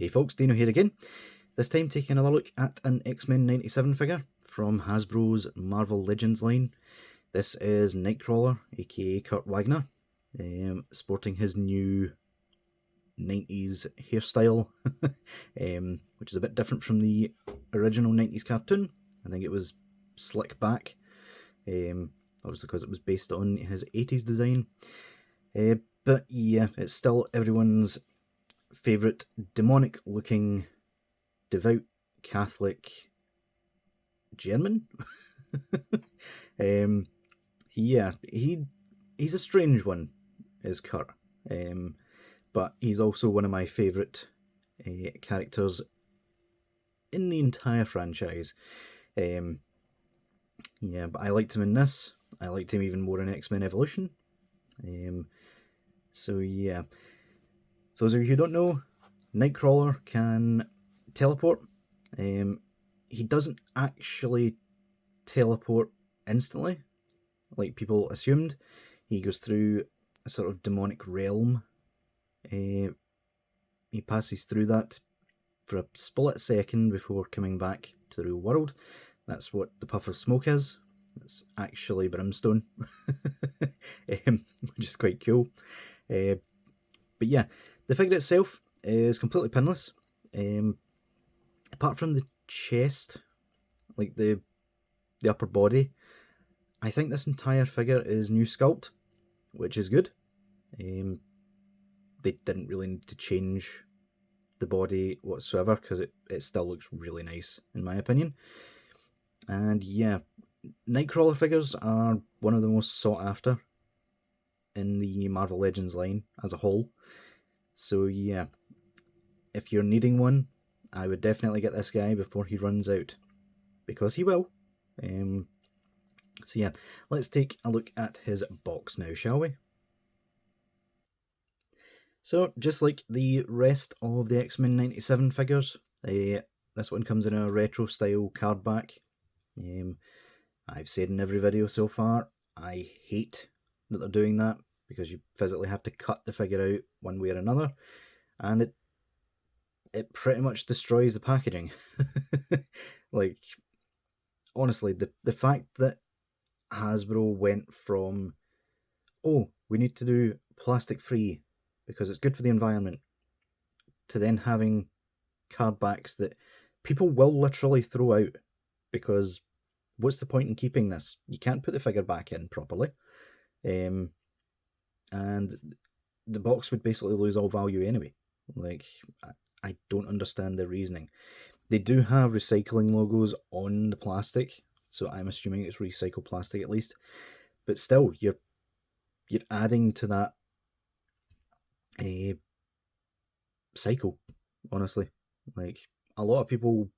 Hey folks, Deano here again. This time taking another look at an X-Men 97 figure from Hasbro's Marvel Legends line. This is Nightcrawler, aka Kurt Wagner, sporting his new 90s hairstyle, which is a bit different from the original 90s cartoon. I think it was slick back, obviously because it was based on his 80s design. But yeah, it's still everyone's favourite demonic looking devout Catholic German. Yeah, he's a strange one, is Kurt, but he's also one of my favourite characters in the entire franchise. Yeah, but I liked him in this. I liked him even more in X-Men Evolution. So yeah, those of you who don't know, Nightcrawler can teleport. He doesn't actually teleport instantly, like people assumed. He goes through a sort of demonic realm. He passes through that for a split second before coming back to the real world. That's what the puff of smoke is. It's actually brimstone, which is quite cool. But yeah, the figure itself is completely pinless, apart from the chest, like the upper body. I think this entire figure is new sculpt, which is good. They didn't really need to change the body whatsoever because it still looks really nice in my opinion. And yeah, Nightcrawler figures are one of the most sought after in the Marvel Legends line as a whole. So yeah, if you're needing one, I would definitely get this guy before he runs out, because he will. So yeah, let's take a look at his box now, shall we? So just like the rest of the X-Men 97 figures, this one comes in a retro style card back. I've said in every video so far, I hate that they're doing that, because you physically have to cut the figure out one way or another, and it pretty much destroys the packaging. Like, honestly, the fact that Hasbro went from, oh, we need to do plastic free because it's good for the environment, to then having card backs that people will literally throw out, because what's the point in keeping this? You can't put the figure back in properly. And the box would basically lose all value anyway. Like, I don't understand the reasoning. They do have recycling logos on the plastic, so I'm assuming it's recycled plastic at least. But still, you're adding to that cycle, honestly. Like, a lot of people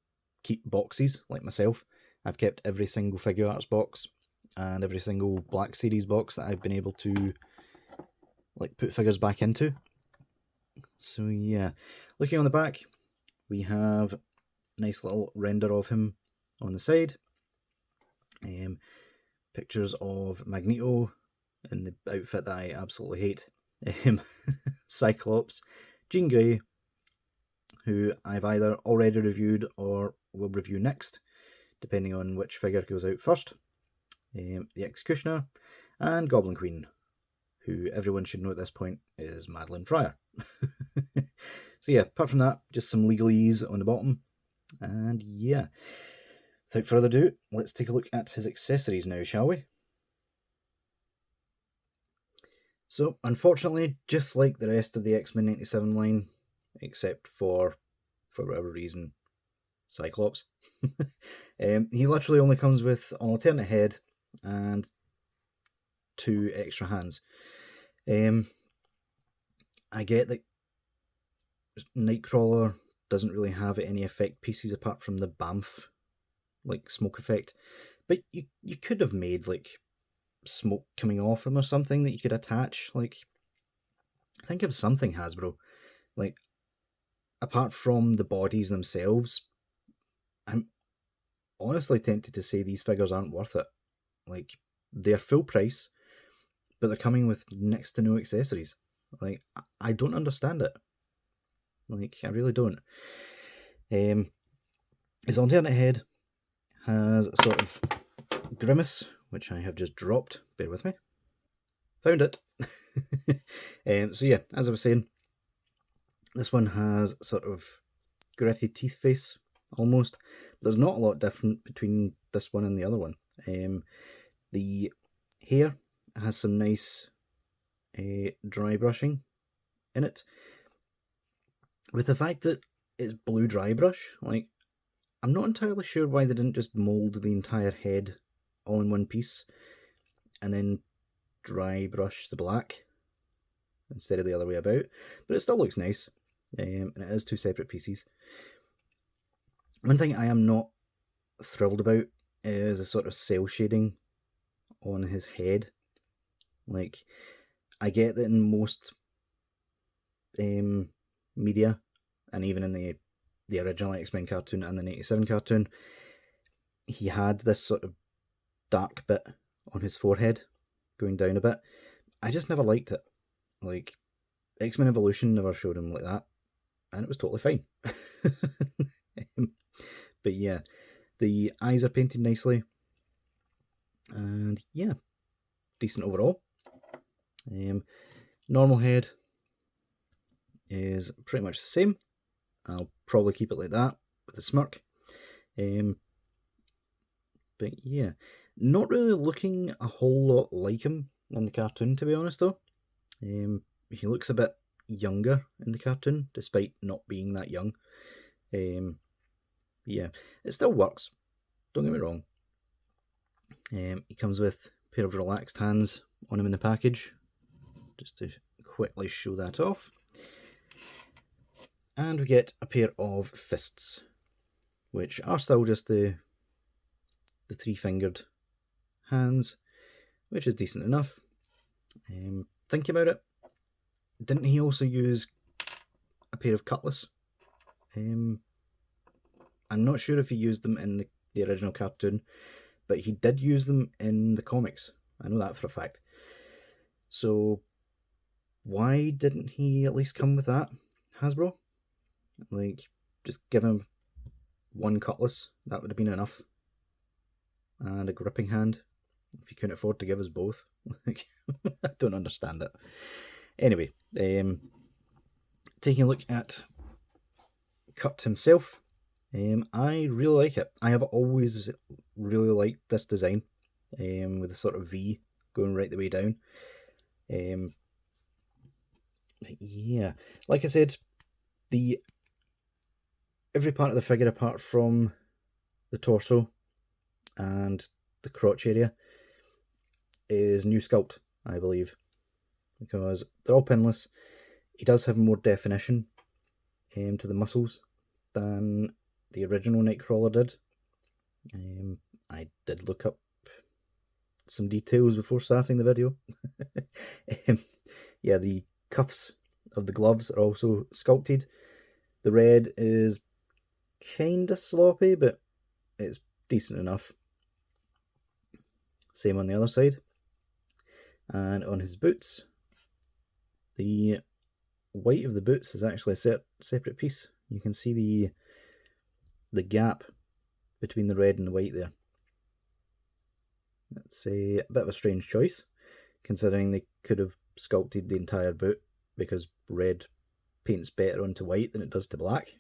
keep boxes, like myself. I've kept every single Figure Arts box and every single Black Series box that I've been able to like put figures back into. So yeah, looking on the back, we have a nice little render of him on the side. Pictures of Magneto in the outfit that I absolutely hate. Cyclops, Jean Grey, who I've either already reviewed or will review next, depending on which figure goes out first. The Executioner, and Goblin Queen, who everyone should know at this point is Madeline Pryor. So yeah, apart from that, just some legalese on the bottom. And yeah, without further ado, let's take a look at his accessories now, shall we? So unfortunately, just like the rest of the X-Men 97 line, except for whatever reason, Cyclops, he literally only comes with an alternate head and 2 extra hands. I get that Nightcrawler doesn't really have any effect pieces apart from the BAMF, like smoke effect, but you could have made like smoke coming off him or something that you could attach. Like, think of something, Hasbro. Like, apart from the bodies themselves, I'm honestly tempted to say these figures aren't worth it. Like, they're full price, but they're coming with next to no accessories. Like, I don't understand it. Like, I really don't. His alternate head has a sort of grimace, which I have just dropped. Bear with me. Found it. So yeah, as I was saying, this one has sort of gritty teeth face, almost. There's not a lot different between this one and the other one. The hair has some nice dry brushing in it. With the fact that it's blue dry brush, like, I'm not entirely sure why they didn't just mould the entire head all in one piece and then dry brush the black instead of the other way about, but it still looks nice, and it is two separate pieces. One thing I am not thrilled about is a sort of cell shading on his head. Like, I get that in most media, and even in the original X-Men cartoon and the 1987 cartoon, he had this sort of dark bit on his forehead going down a bit. I just never liked it. Like, X-Men Evolution never showed him like that, and it was totally fine. But yeah, the eyes are painted nicely, and yeah, decent overall. Normal head is pretty much the same. I'll probably keep it like that with a smirk. But yeah, not really looking a whole lot like him in the cartoon, to be honest though. He looks a bit younger in the cartoon, despite not being that young. Yeah, it still works, don't get me wrong. He comes with a pair of relaxed hands on him in the package, just to quickly show that off. And we get a pair of fists, which are still just the three-fingered hands, which is decent enough. Thinking about it, didn't he also use a pair of cutlass? I'm not sure if he used them in the original cartoon, but he did use them in the comics. I know that for a fact. So why didn't he at least come with that, Hasbro? Like, just give him one cutlass, that would have been enough. And a gripping hand, if you couldn't afford to give us both. Like, I don't understand it. Anyway, taking a look at Kurt himself, I really like it. I have always really liked this design, with a sort of V going right the way down. Yeah, like I said, every part of the figure apart from the torso and the crotch area is new sculpt, I believe, because they're all pinless. He does have more definition to the muscles than the original Nightcrawler did. I did look up some details before starting the video. Yeah, the cuffs of the gloves are also sculpted. The red is kinda sloppy, but it's decent enough. Same on the other side. And on his boots, the white of the boots is actually a separate piece. You can see the gap between the red and the white there. That's a bit of a strange choice, considering they could have sculpted the entire boot, because red paints better onto white than it does to black.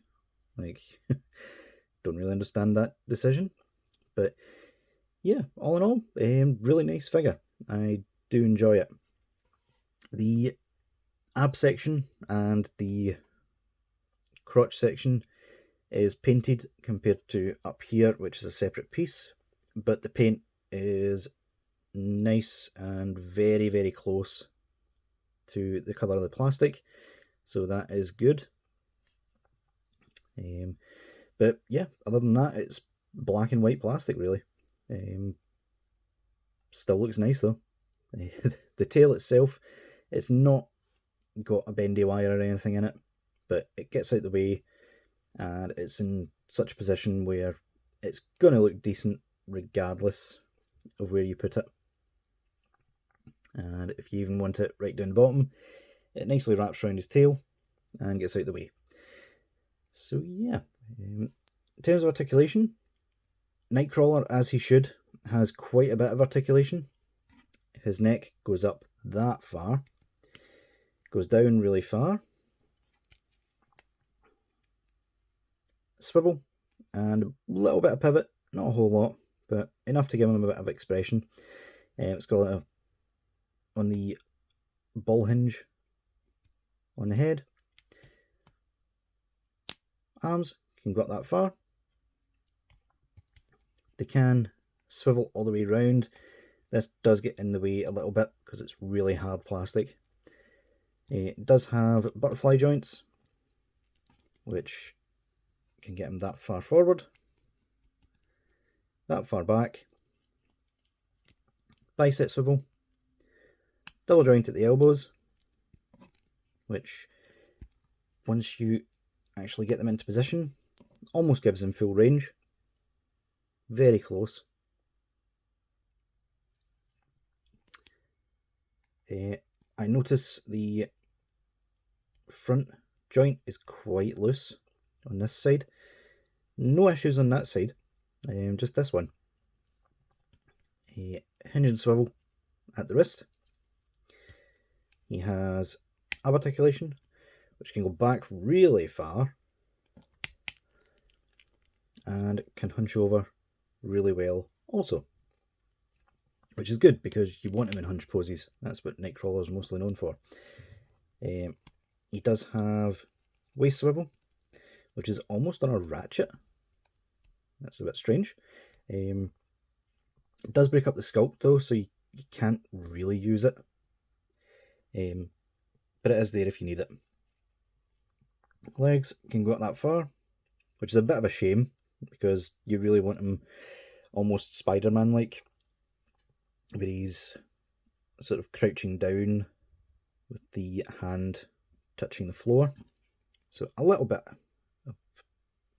Like, don't really understand that decision. But yeah, all in all, really nice figure. I do enjoy it. The ab section and the crotch section is painted compared to up here, which is a separate piece, but the paint is nice and very, very close to the colour of the plastic, so that is good. But yeah, other than that, it's black and white plastic, really. Still looks nice though. The tail itself, it's not got a bendy wire or anything in it, but it gets out the way, and it's in such a position where it's going to look decent regardless of where you put it. And if you even want it right down the bottom, it nicely wraps around his tail and gets out the way. So yeah, in terms of articulation, Nightcrawler, as he should, has quite a bit of articulation. His neck goes up that far, goes down really far, swivel, and a little bit of pivot, not a whole lot, but enough to give him a bit of expression. It's got a on the ball hinge on the head. Arms can go up that far. They can swivel all the way around. This does get in the way a little bit because it's really hard plastic. It does have butterfly joints, which can get them that far forward, that far back. Bicep swivel, double joint at the elbows, which once you actually get them into position, almost gives them full range. Very close. I notice the front joint is quite loose on this side. No issues on that side, just this one. A hinge and swivel at the wrist. He has ab articulation, which can go back really far and can hunch over really well also, which is good because you want him in hunch poses. That's what Nightcrawler is mostly known for. He does have waist swivel, which is almost on a ratchet. That's a bit strange. It does break up the sculpt though, so you can't really use it. But it is there if you need it. Legs can go up that far, which is a bit of a shame because you really want him almost Spider-Man-like, where he's sort of crouching down with the hand touching the floor. So a little bit of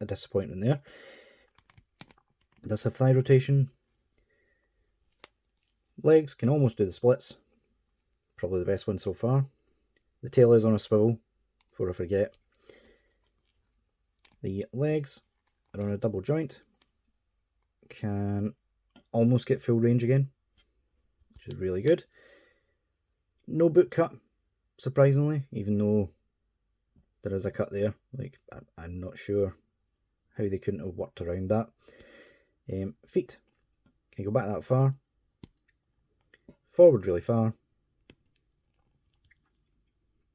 a disappointment there. It does have thigh rotation. Legs can almost do the splits. Probably the best one so far. The tail is on a swivel, before I forget. The legs are on a double joint. Can almost get full range again, which is really good. No boot cut, surprisingly, even though there is a cut there. Like, I'm not sure how they couldn't have worked around that. Feet can go back that far, forward really far,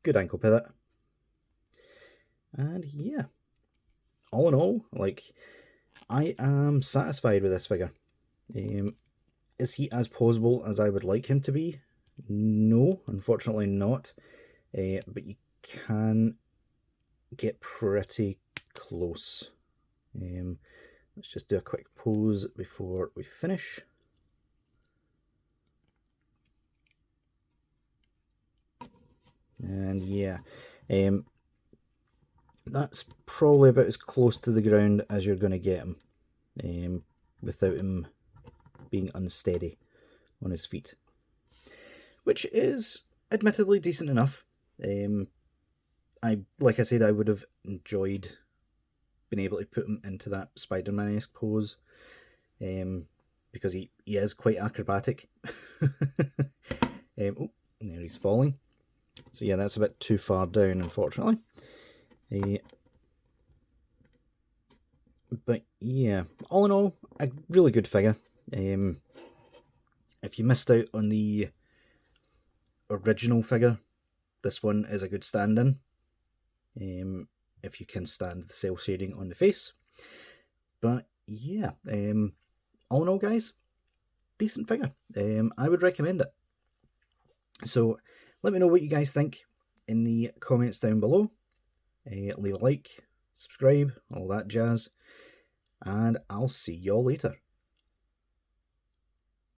good ankle pivot, and yeah, all in all, like, I am satisfied with this figure. Is he as posable as I would like him to be? No, unfortunately not, but you can get pretty close. Let's just do a quick pose before we finish. And yeah, that's probably about as close to the ground as you're going to get him, without him being unsteady on his feet, which is admittedly decent enough. Like I said, I would have enjoyed being able to put him into that Spider-Man-esque pose, because he is quite acrobatic. Oh, there he's falling. So yeah, that's a bit too far down, unfortunately. But yeah, all in all, a really good figure. If you missed out on the original figure, this one is a good stand-in. If you can stand the cell shading on the face. But yeah, all in all, guys, decent figure. I would recommend it. So let me know what you guys think in the comments down below. Leave a like, subscribe, all that jazz, and I'll see y'all later.